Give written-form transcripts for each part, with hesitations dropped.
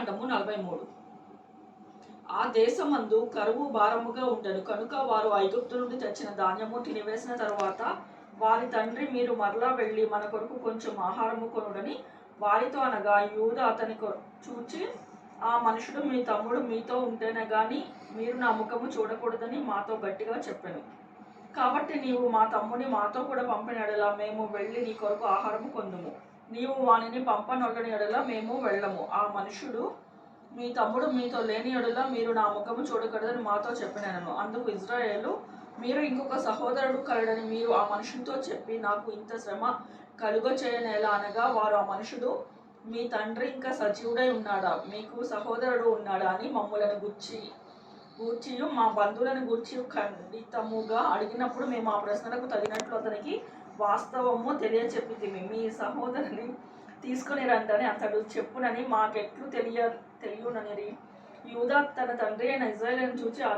కాండము 43. ఆ దేశమందు కరువు భారముగా ఉండెను కనుక వారు ఐగుప్తు నుండి తెచ్చిన ధాన్యము తినివేసిన తరువాత వారి తండ్రి, మీరు మరలా వెళ్ళి మన కొరకు కొంచెం ఆహారము కొనుడని వారితో అనగా, యూదా అతని చూచి, ఆ మనుషుడు మీ తమ్ముడు మీతో ఉంటేనే గాని మీరు నా ముఖము చూడకూడదని మాతో గట్టిగా చెప్పెను. కాబట్టి నీవు మా తమ్ముని మాతో కూడా పంపిన ఎడల మేము వెళ్ళి నీ కొరకు ఆహారము కొందుము. నీవు వానిని పంపనొల్లని ఎడల మేము వెళ్ళము. ఆ మనుషుడు, మీ తమ్ముడు మీతో లేని ఎడల మీరు నా ముఖము చూడకూడదని మాతో చెప్పినను. అందుకు ఇజ్రాయేలు, మీరు ఇంకొక సహోదరుడు కలడని మీరు ఆ మనుషునితో చెప్పి నాకు ఇంత శ్రమ కలుగచేయనేలా అనగా, వారు ఆ మనుషుడు, మీ తండ్రి ఇంకా సజీవుడై ఉన్నాడా, మీకు సహోదరుడు ఉన్నాడా అని మమ్ములను గూర్చియు మా బంధువులను గూర్చి ఖండితముగా అడిగినప్పుడు మేము ఆ ప్రశ్నలకు తగినట్లు అతనికి వాస్తవము తెలియచెప్పితిమి. మీ సహోదరుని తీసుకుని రండని అతడు చెప్పునని మాకెట్లు తెలియననిరి. యూదా తన తండ్రి అయిన ఇజ్రాయేలును చూచి, ఆ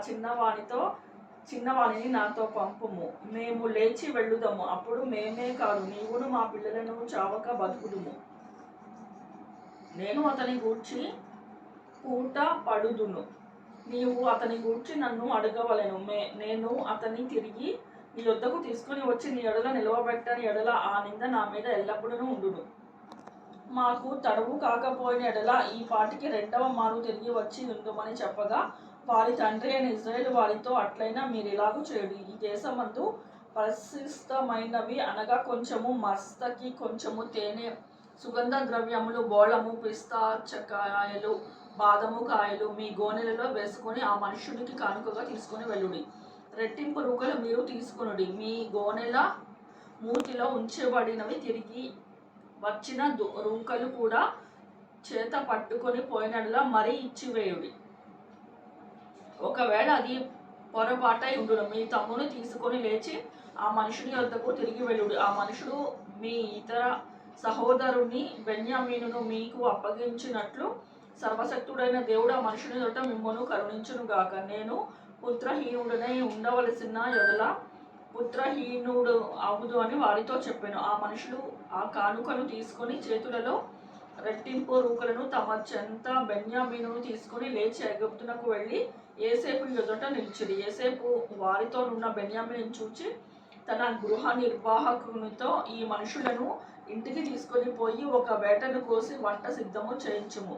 చిన్నవానిని నాతో పంపుము, మేము లేచి వెళ్ళుదము. అప్పుడు మేమే కాదు, నీవును మా పిల్లలను చావక బతుకుదుము. నేను అతని గూర్చి పూట పడుదును, నీవు అతని గూర్చి నన్ను అడగవలెను. నేను అతన్ని తిరిగి నీ యొద్దకు తీసుకుని వచ్చి నీ ఎడల నిలవబెట్టని ఎడల ఆ నింద నా మీద ఎల్లప్పుడూ ఉండును. మాకు తడవు కాకపోయిన ఎడల ఈ పాటికి రెండవ మారు తిరిగి వచ్చి ఉందుమని చెప్పగా, వారి తండ్రి అయిన ఇజ్రాయేలు వారితో, అట్లయినా మీరు ఇలాగూ చేయుడి. ఈ దేశమందు ప్రశస్తమైనవి అనగా కొంచెము మస్తకి, కొంచెము తేనె, సుగంధ ద్రవ్యములు, బోళము, పిస్తాచకాయలు, బాదము కాయలు మీ గోనెలలో వేసుకొని ఆ మనుష్యుడికి కానుకగా తీసుకొని వెళ్ళుడి. రెట్టింపు రూకలు మీరు తీసుకొనుడి. మీ గోనెల మూతిలో ఉంచబడినవి తిరిగి వచ్చిన రూకలు కూడా చేత పట్టుకొని పోయినట్లా మరీ ఇచ్చివేయుడి. ఒకవేళ అది పొరపాటై ఉండును, మీ తమ్ముని తీసుకొని లేచి ఆ మనుషుని వద్దకు తిరిగి వెళ్ళుడి. ఆ మనుషుడు మీ ఇతర సహోదరుని బెన్యామీనును మీకు అప్పగించినట్లు సర్వశక్తుడైన దేవుడు ఆ మనుషుని ఎదుట మిమ్మును కరుణించునుగాక. నేను పుత్రహీనుడనై ఉండవలసిన ఎడల పుత్రహీనుడు అగుదు అని వారితో చెప్పాను. ఆ మనుషులు ఆ కానుకను తీసుకొని చేతులలో రెట్టింపు రూకలను తమ చెంత బెన్యామీనును తీసుకొని లేచి ఐగుప్తునకు వెళ్ళి యోసేపు ఎదుట నిలిచిరి. యోసేపు వారితోనున్న బెన్యామీనును చూచి తన గృహ నిర్వాహకునితో, ఈ మనుషులను ఇంటికి తీసుకొని పోయి ఒక వేటను కోసి వంట సిద్ధము చేయించుము.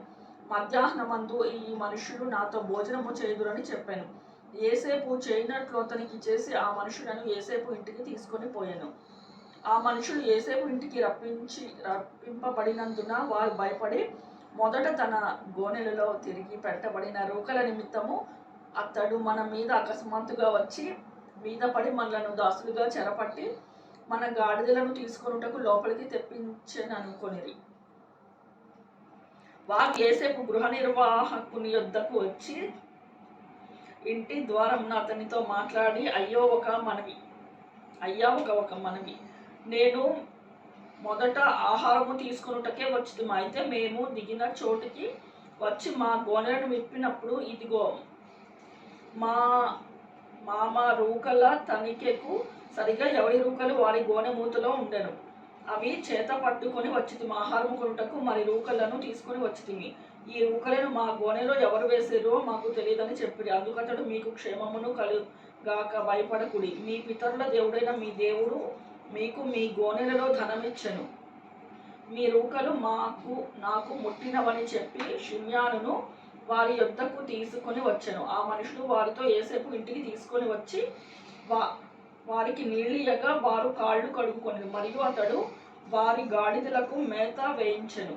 మధ్యాహ్నమందు ఈ మనుషులు నాతో భోజనము చేయుదురని చెప్పాను. యోసేపు చేయనట్లు అతనికి చేసి ఆ మనుషులను యోసేపు ఇంటికి తీసుకొని పోయాను. ఆ మనుషులు యోసేపు ఇంటికి రప్పింపబడినందున వారు భయపడి మొదట తన గోనెలలో తిరిగి పెట్టబడిన రూకల నిమిత్తము, అతడు మన మీద అకస్మాత్తుగా వచ్చి మీద పడి మనలను దాసులుగా చెరపట్టి మన గాడిదలను తీసుకొనుటకు లోపలికి తెప్పించెననుకొనిరి. వారు యోసేపు గృహ నిర్వాహకుని యొద్దకు వచ్చి ఇంటి ద్వారమున అతనితో మాట్లాడి, అయ్యా ఒక మనవి, నేను మొదట ఆహారము తీసుకొనుటకే వచ్చితిము. అయితే మేము దిగిన చోటికి వచ్చి మా గోనెలను విప్పినప్పుడు, ఇదిగో మా రూకల తనికెకు సరిగా ఎవరి రూకలు వారి గోనె మూతలో ఉండెను. అవి చేత పట్టుకొని వచ్చితిమి. ఆహారము కొనుటకు మరి రూకలను తీసుకొని వచ్చితిమి. ఈ రూకలను మా గోనెలో ఎవరు వేసిరో మాకు తెలియదని చెప్పిరి. అందుకతడు, మీకు క్షేమమును కలుగాక, భయపడకుడి. మీ పితరుల దేవుడైన మీ దేవుడు మీకు మీ గోనెలలో ధనమిచ్చెను. మీ రూకలు నాకు ముట్టినవని చెప్పి షిమ్యానును వారి యొద్దకు తీసుకొని వచ్చెను. ఆ మనుషులు వారితో యోసేపు ఇంటికి తీసుకొని వచ్చి వారికి నీళ్ళియ్యగా వారు కాళ్ళు కడుగుకొనిరి. మరియు అతడు వారి గాడిదలకు మేత వేయించెను.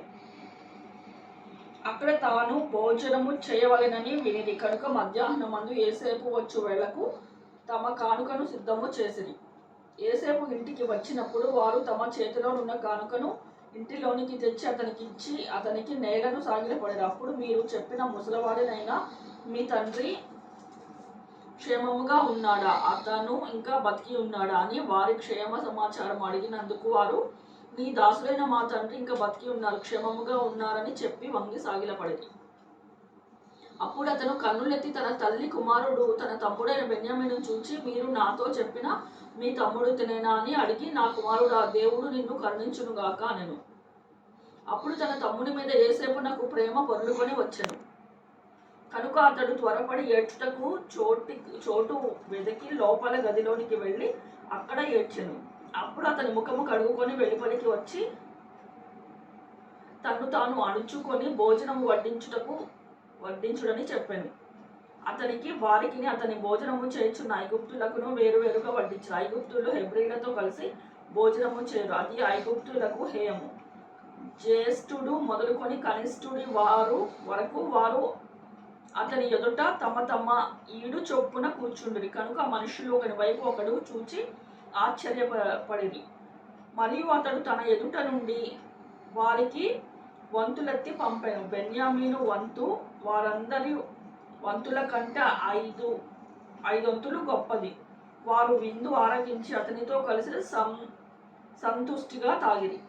అక్కడ తాను భోజనము చేయవలెనని వినిరి కనుక మధ్యాహ్నమందు యోసేపు వచ్చు వేళకు తమ కానుకను సిద్ధము చేసిరి. యోసేపు ఇంటికి వచ్చినప్పుడు వారు తమ చేతిలో ఉన్న కానుకను ఇంటిలోనికి తెచ్చి అతనికి ఇచ్చి అతనికి నేలను సాగిలపడిరి. అప్పుడు, మీరు చెప్పిన ముసలివాడినైనా మీ తండ్రి క్షేమముగా ఉన్నాడా, అతను ఇంకా బతికి ఉన్నాడా అని వారి క్షేమ సమాచారం అడిగినందుకు వారు, నీ దాసులైన మా తండ్రి ఇంకా బతికి ఉన్నారు, క్షేమముగా ఉన్నారని చెప్పి వంగి సాగిలపడిరి. అప్పుడు అతను కన్నులెత్తి తన తల్లి కుమారుడు తన తమ్ముడైన బెన్యామీనును చూచి, మీరు నాతో చెప్పిన మీ తమ్ముడు తినేనా అని అడిగి, నా కుమారుడా, దేవుడు నిన్ను కరుణించునుగాక అనెను. అప్పుడు తన తమ్ముని మీద యేసేపు నాకు ప్రేమ పొర్లుకొని వచ్చెను. కనుక అతడు త్వరపడి ఏడ్చుటకు చోటు వెదికి లోపల గదిలోనికి వెళ్ళి అక్కడ ఏడ్చెను. అప్పుడు అతని ముఖము కడుగుకొని వెలుపలికి వచ్చి తన్ను తాను అణుచుకొని భోజనము వడ్డించుడని చెప్పాను. అతనికి వారికి అతని భోజనము చేర్చున్న ఐగుప్తులకును వేరువేరుగా వడ్డించు. ఐగుప్తులు హెబ్రీలతో కలిసి భోజనము చేయరు, అది ఐగుప్తులకు హేయము. జ్యేష్ఠుడు మొదలుకొని కనిష్ఠుడి వరకు వారు అతని ఎదుట తమ తమ ఈడు చొప్పున కూర్చుండిరి. కనుక మనుషులు ఒకని వైపు ఒకడు చూచి ఆశ్చర్యపడిరి. మరియు అతడు తన ఎదుట నుండి వారికి వంతులెత్తి పంపెను. బెన్యామీను వంతు వారందరి వంతుల కంటే 5 గొప్పది. వారు విందు ఆరగించి అతనితో కలిసి సంతుష్టిగా తాగిరి.